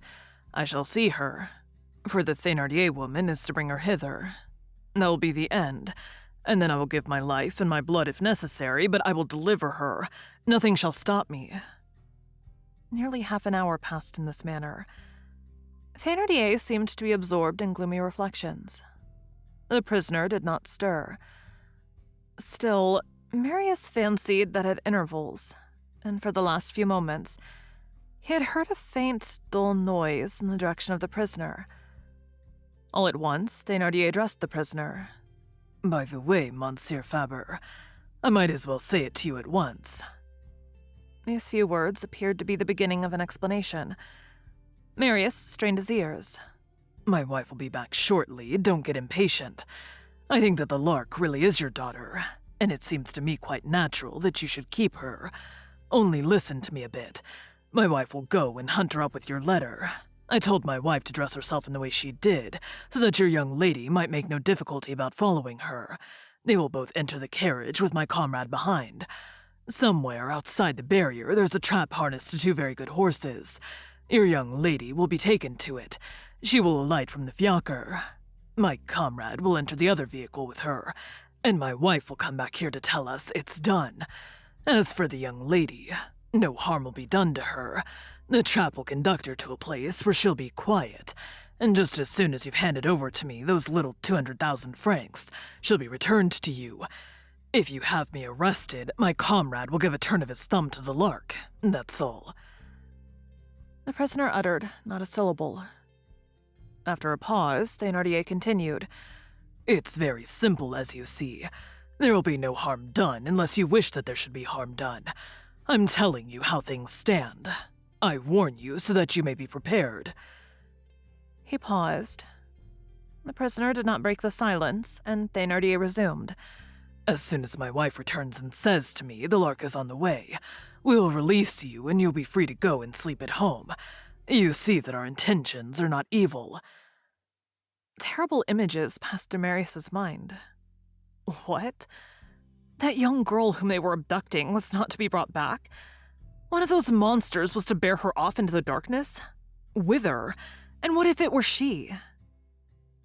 I shall see her, for the Thénardier woman is to bring her hither. That will be the end, and then I will give my life and my blood if necessary, but I will deliver her. Nothing shall stop me. Nearly half an hour passed in this manner. Thénardier seemed to be absorbed in gloomy reflections. The prisoner did not stir. Still, Marius fancied that at intervals, and for the last few moments, he had heard a faint, dull noise in the direction of the prisoner. All at once, Thénardier addressed the prisoner. By the way, Monsieur Faber, I might as well say it to you at once. These few words appeared to be the beginning of an explanation. Marius strained his ears. My wife will be back shortly, don't get impatient. I think that the Lark really is your daughter, and it seems to me quite natural that you should keep her. Only listen to me a bit. My wife will go and hunt her up with your letter. I told my wife to dress herself in the way she did, so that your young lady might make no difficulty about following her. They will both enter the carriage with my comrade behind. Somewhere outside the barrier there's a trap harnessed to 2 very good horses. Your young lady will be taken to it. She will alight from the fiacre. My comrade will enter the other vehicle with her, and my wife will come back here to tell us it's done. As for the young lady, no harm will be done to her. The trap will conduct her to a place where she'll be quiet, and just as soon as you've handed over to me those little 200,000 francs, she'll be returned to you. If you have me arrested, my comrade will give a turn of his thumb to the Lark. That's all. The prisoner uttered not a syllable. After a pause, Thénardier continued. It's very simple, as you see. There will be no harm done unless you wish that there should be harm done. I'm telling you how things stand. I warn you so that you may be prepared. He paused. The prisoner did not break the silence, and Thénardier resumed. As soon as my wife returns and says to me the lark is on the way, we'll release you and you'll be free to go and sleep at home. You see that our intentions are not evil." Terrible images passed through Marius's mind. What? That young girl whom they were abducting was not to be brought back? One of those monsters was to bear her off into the darkness? Whither? And what if it were she?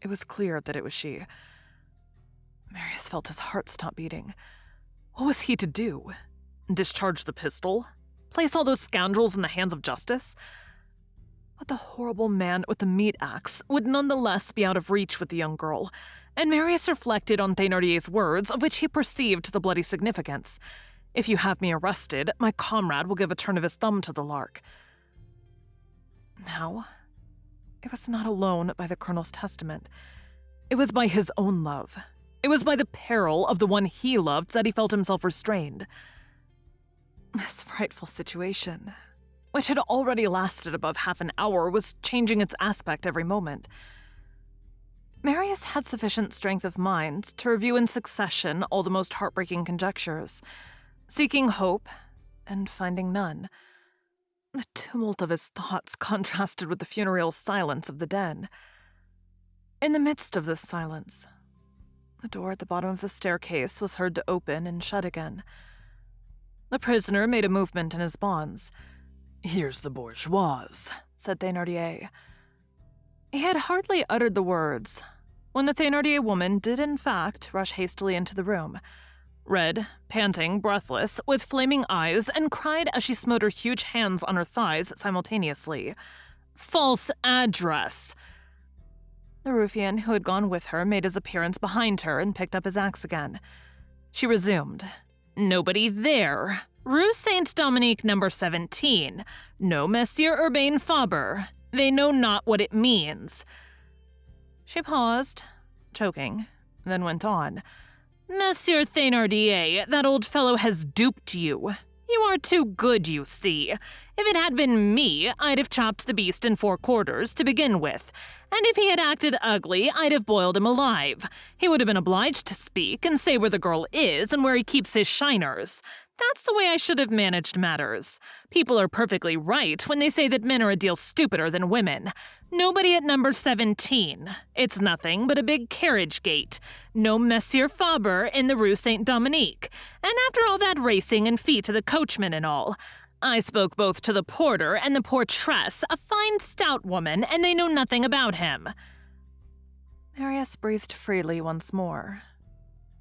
It was clear that it was she. Marius felt his heart stop beating. What was he to do? Discharge the pistol? Place all those scoundrels in the hands of justice? But the horrible man with the meat axe would nonetheless be out of reach with the young girl, and Marius reflected on Thénardier's words, of which he perceived the bloody significance. "If you have me arrested, my comrade will give a turn of his thumb to the lark." Now, it was not alone by the colonel's testament. It was by his own love. It was by the peril of the one he loved that he felt himself restrained. This frightful situation, which had already lasted above half an hour, was changing its aspect every moment. Marius had sufficient strength of mind to review in succession all the most heartbreaking conjectures, seeking hope and finding none. The tumult of his thoughts contrasted with the funereal silence of the den. In the midst of this silence, the door at the bottom of the staircase was heard to open and shut again. The prisoner made a movement in his bonds. "Here's the bourgeoise," said Thénardier. He had hardly uttered the words when the Thénardier woman did in fact rush hastily into the room, red, panting, breathless, with flaming eyes, and cried as she smote her huge hands on her thighs simultaneously, "False address!" The ruffian who had gone with her made his appearance behind her and picked up his axe again. She resumed, "Nobody there. Rue Saint-Dominique, number 17. No Monsieur Urbain Faber. They know not what it means." She paused, choking, then went on. "Monsieur Thénardier, that old fellow has duped you. You are too good, you see. If it had been me, I'd have chopped the beast in 4 quarters to begin with, and if he had acted ugly, I'd have boiled him alive. He would have been obliged to speak and say where the girl is and where he keeps his shiners. That's the way I should have managed matters. People are perfectly right when they say that men are a deal stupider than women. Nobody at number 17. It's nothing but a big carriage gate. No Monsieur Faber in the Rue Saint-Dominique. And after all that racing and feet to the coachman and all, I spoke both to the porter and the portress, a fine stout woman, and they know nothing about him." Marius breathed freely once more.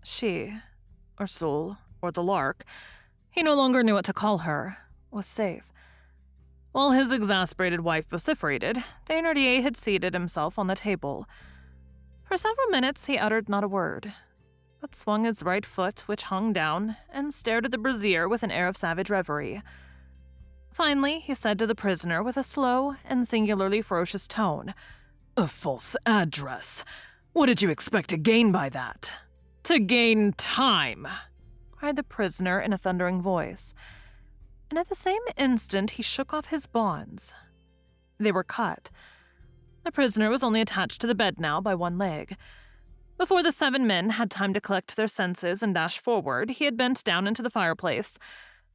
She, Ursule, or the lark, he no longer knew what to call her, was safe. While his exasperated wife vociferated, Thénardier had seated himself on the table. For several minutes he uttered not a word, but swung his right foot, which hung down, and stared at the brazier with an air of savage reverie. Finally, he said to the prisoner with a slow and singularly ferocious tone, "A false address. What did you expect to gain by that?" "To gain time," cried the prisoner in a thundering voice, and at the same instant he shook off his bonds. They were cut. The prisoner was only attached to the bed now by one leg. Before the 7 men had time to collect their senses and dash forward, he had bent down into the fireplace,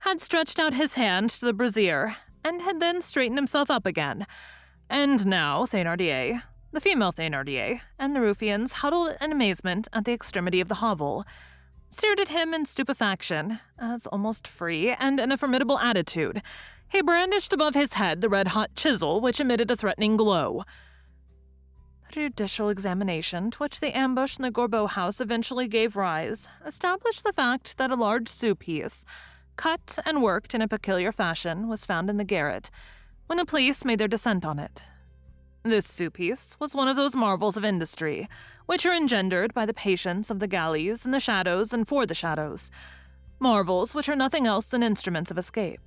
had stretched out his hand to the brazier, and had then straightened himself up again. And now Thénardier, the female Thénardier, and the ruffians, huddled in amazement at the extremity of the hovel, stared at him in stupefaction, as almost free and in a formidable attitude, he brandished above his head the red-hot chisel which emitted a threatening glow. The judicial examination to which the ambush in the Gorbeau house eventually gave rise established the fact that a large sou-piece, cut and worked in a peculiar fashion, was found in the garret when the police made their descent on it. This sou-piece was one of those marvels of industry which are engendered by the patience of the galleys in the shadows and for the shadows, marvels which are nothing else than instruments of escape.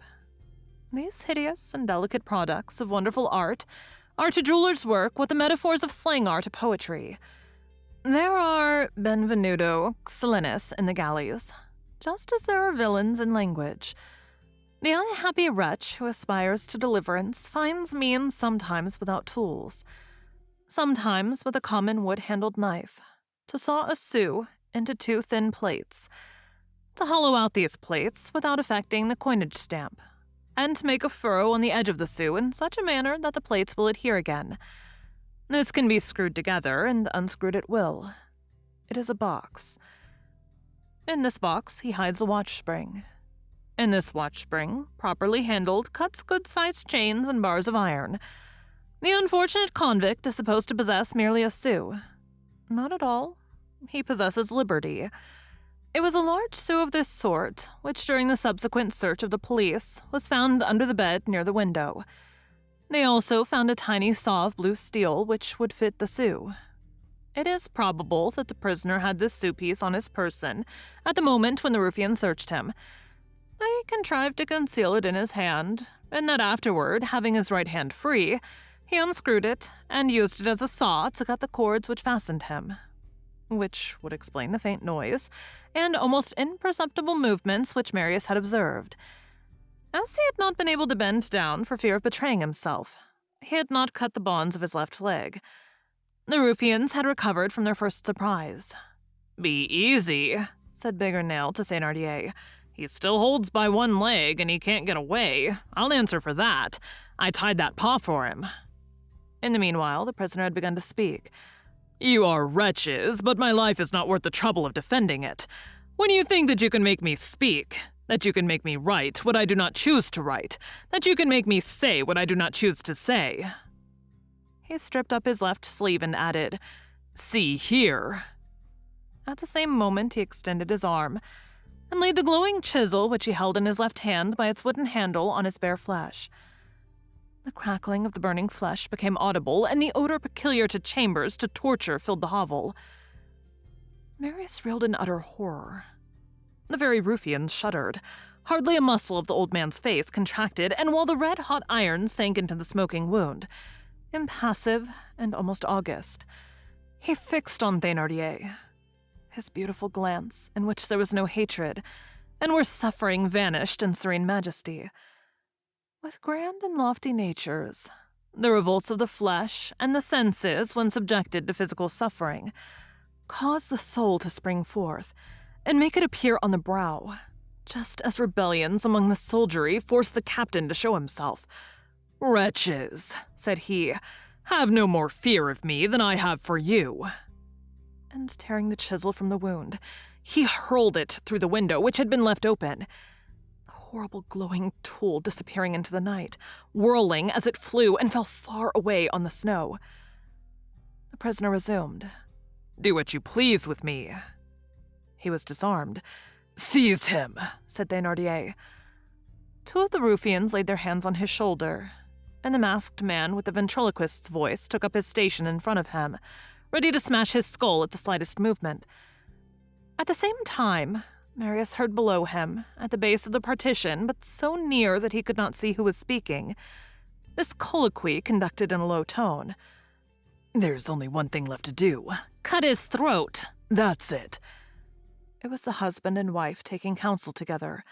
These hideous and delicate products of wonderful art are to jewelers' work what the metaphors of slang are to poetry. There are Benvenuto Cellinis in the galleys, just as there are villains in language. The unhappy wretch who aspires to deliverance finds means sometimes without tools, sometimes with a common wood-handled knife, to saw a sou into 2 thin plates, to hollow out these plates without affecting the coinage stamp, and to make a furrow on the edge of the sou in such a manner that the plates will adhere again. This can be screwed together and unscrewed at will. It is a box. In this box, he hides a watch spring. In this watch spring, properly handled, cuts good-sized chains and bars of iron. The unfortunate convict is supposed to possess merely a sou. Not at all. He possesses liberty. It was a large sou of this sort, which during the subsequent search of the police was found under the bed near the window. They also found a tiny saw of blue steel which would fit the sou. It is probable that the prisoner had this sou piece on his person at the moment when the ruffians searched him. They contrived to conceal it in his hand, and that afterward, having his right hand free, he unscrewed it and used it as a saw to cut the cords which fastened him, which would explain the faint noise and almost imperceptible movements which Marius had observed. As he had not been able to bend down for fear of betraying himself, he had not cut the bonds of his left leg. The ruffians had recovered from their first surprise. "Be easy," said Biggernail to Thénardier. "He still holds by one leg, and he can't get away. I'll answer for that. I tied that paw for him." In the meanwhile, the prisoner had begun to speak. "You are wretches, but my life is not worth the trouble of defending it. When you think that you can make me speak, that you can make me write what I do not choose to write, that you can make me say what I do not choose to say." He stripped up his left sleeve and added, "See here." At the same moment, he extended his arm and laid the glowing chisel which he held in his left hand by its wooden handle on his bare flesh. The crackling of the burning flesh became audible, and the odor peculiar to chambers to torture filled the hovel. Marius reeled in utter horror. The very ruffians shuddered. Hardly a muscle of the old man's face contracted, and while the red-hot iron sank into the smoking wound, impassive and almost august, he fixed on Thénardier. His beautiful glance, in which there was no hatred, and where suffering vanished in serene majesty. With grand and lofty natures, the revolts of the flesh and the senses, when subjected to physical suffering, cause the soul to spring forth and make it appear on the brow, just as rebellions among the soldiery force the captain to show himself. "Wretches," said he, "have no more fear of me than I have for you." And tearing the chisel from the wound, he hurled it through the window which had been left open, the horrible glowing tool disappearing into the night, whirling as it flew and fell far away on the snow. The prisoner resumed. "Do what you please with me." He was disarmed. "Seize him," said Thénardier. 2 of the ruffians laid their hands on his shoulder, and the masked man with the ventriloquist's voice took up his station in front of him, ready to smash his skull at the slightest movement. At the same time, Marius heard below him, at the base of the partition, but so near that he could not see who was speaking, this colloquy conducted in a low tone. "There's only one thing left to do. Cut his throat. That's it." It was the husband and wife taking counsel together.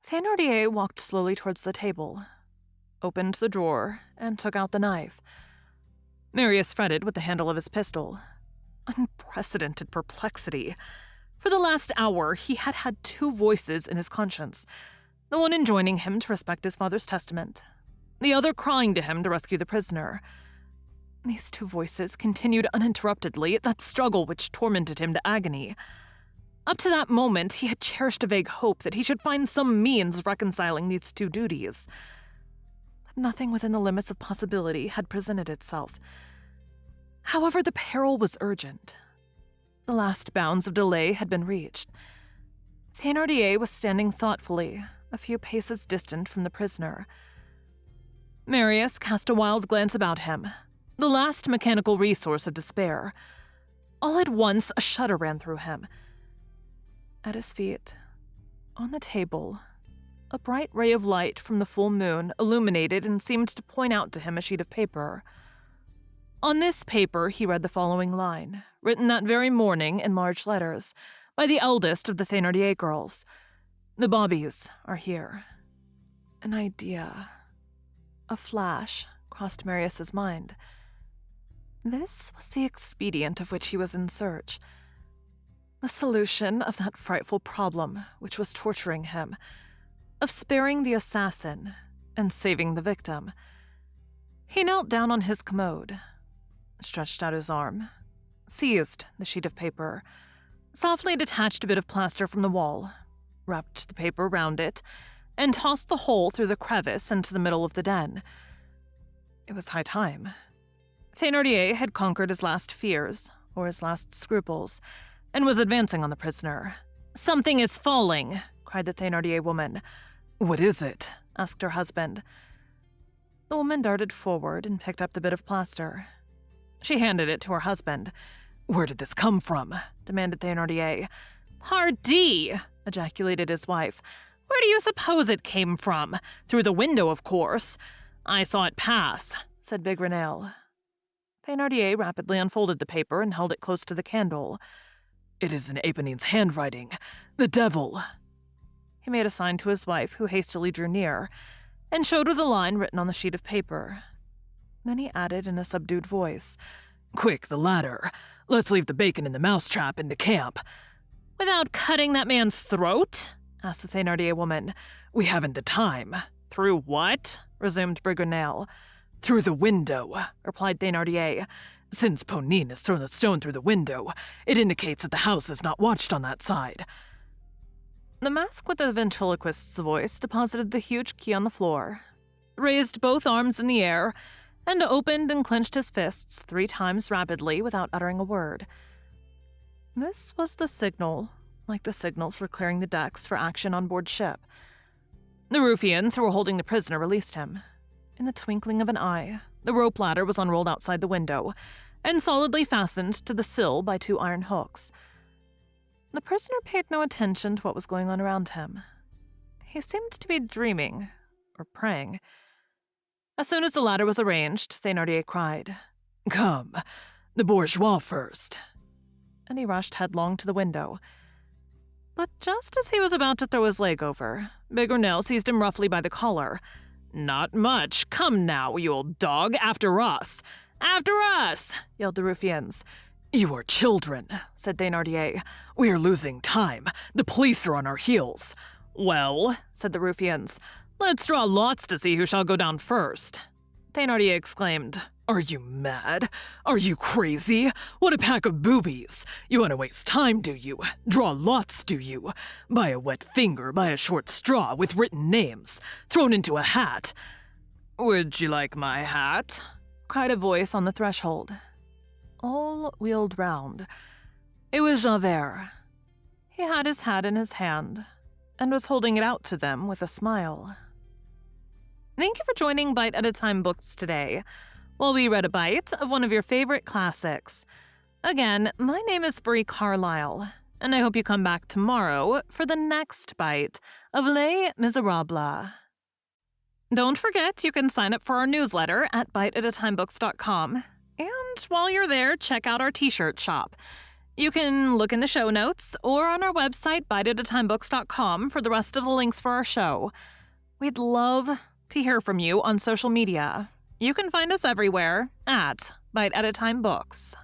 Thénardier walked slowly towards the table, opened the drawer, and took out the knife. Marius fretted with the handle of his pistol. Unprecedented perplexity. For the last hour, he had had 2 voices in his conscience, the one enjoining him to respect his father's testament, the other crying to him to rescue the prisoner. These 2 voices continued uninterruptedly that struggle which tormented him to agony. Up to that moment, he had cherished a vague hope that he should find some means of reconciling these 2 duties. But nothing within the limits of possibility had presented itself. However, the peril was urgent. The last bounds of delay had been reached. Thénardier was standing thoughtfully, a few paces distant from the prisoner. Marius cast a wild glance about him, the last mechanical resource of despair. All at once, a shudder ran through him. At his feet, on the table, a bright ray of light from the full moon illuminated and seemed to point out to him a sheet of paper. On this paper he read the following line, written that very morning in large letters, by the eldest of the Thénardier girls. "The Bobbies are here." An idea, a flash, crossed Marius's mind. This was the expedient of which he was in search. a solution of that frightful problem which was torturing him, of sparing the assassin and saving the victim. He knelt down on his commode, stretched out his arm, seized the sheet of paper, softly detached a bit of plaster from the wall, wrapped the paper round it, and tossed the whole through the crevice into the middle of the den. It was high time. Thénardier had conquered his last fears, or his last scruples, and was advancing on the prisoner. "Something is falling," cried the Thénardier woman. What is it? Asked her husband. The woman darted forward and picked up the bit of plaster. She handed it to her husband. Where did this come from? Demanded Thénardier. "Pardi!" ejaculated his wife. "Where do you suppose it came from? Through the window, of course. I saw it pass," said Bigrenaille. Thénardier rapidly unfolded the paper and held it close to the candle. It is in Éponine's handwriting. The devil! He made a sign to his wife, who hastily drew near, and showed her the line written on the sheet of paper. Then he added in a subdued voice, Quick, the ladder. Let's leave the bacon in the mousetrap and decamp. "Without cutting that man's throat?" asked the Thénardier woman. We haven't the time. "Through what?" resumed Bigrenaille. Through the window, replied Thénardier. Since Ponine has thrown the stone through the window, it indicates that the house is not watched on that side. The mask with the ventriloquist's voice deposited the huge key on the floor, raised both arms in the air, and opened and clenched his fists 3 times rapidly without uttering a word. This was the signal, like the signal for clearing the decks for action on board ship. The ruffians who were holding the prisoner released him. In the twinkling of an eye, the rope ladder was unrolled outside the window and solidly fastened to the sill by 2 iron hooks. The prisoner paid no attention to what was going on around him. He seemed to be dreaming, or praying. As soon as the ladder was arranged, Thénardier cried, Come, the bourgeois first. And he rushed headlong to the window. But just as he was about to throw his leg over, Bigrenaille seized him roughly by the collar. "Not much. Come now, you old dog, after us. After us!" yelled the ruffians. You are children, said Thénardier. We are losing time. The police are on our heels. Well, said the ruffians, let's draw lots to see who shall go down first. Thénardier exclaimed, Are you mad? Are you crazy? What a pack of boobies! You want to waste time, do you? Draw lots, do you? By a wet finger, by a short straw with written names, thrown into a hat. Would you like my hat? Cried a voice on the threshold. All wheeled round. It was Javert. He had his hat in his hand and was holding it out to them with a smile. Thank you for joining Bite at a Time Books today, while we read a bite of one of your favorite classics. Again, my name is Bree Carlile, and I hope you come back tomorrow for the next bite of Les Miserables. Don't forget, you can sign up for our newsletter at biteatatimebooks.com. And while you're there, check out our t-shirt shop. You can look in the show notes or on our website, biteatatimebooks.com, for the rest of the links for our show. We'd love to hear from you on social media. You can find us everywhere at Bite at a Time Books.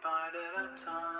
Bite at a time.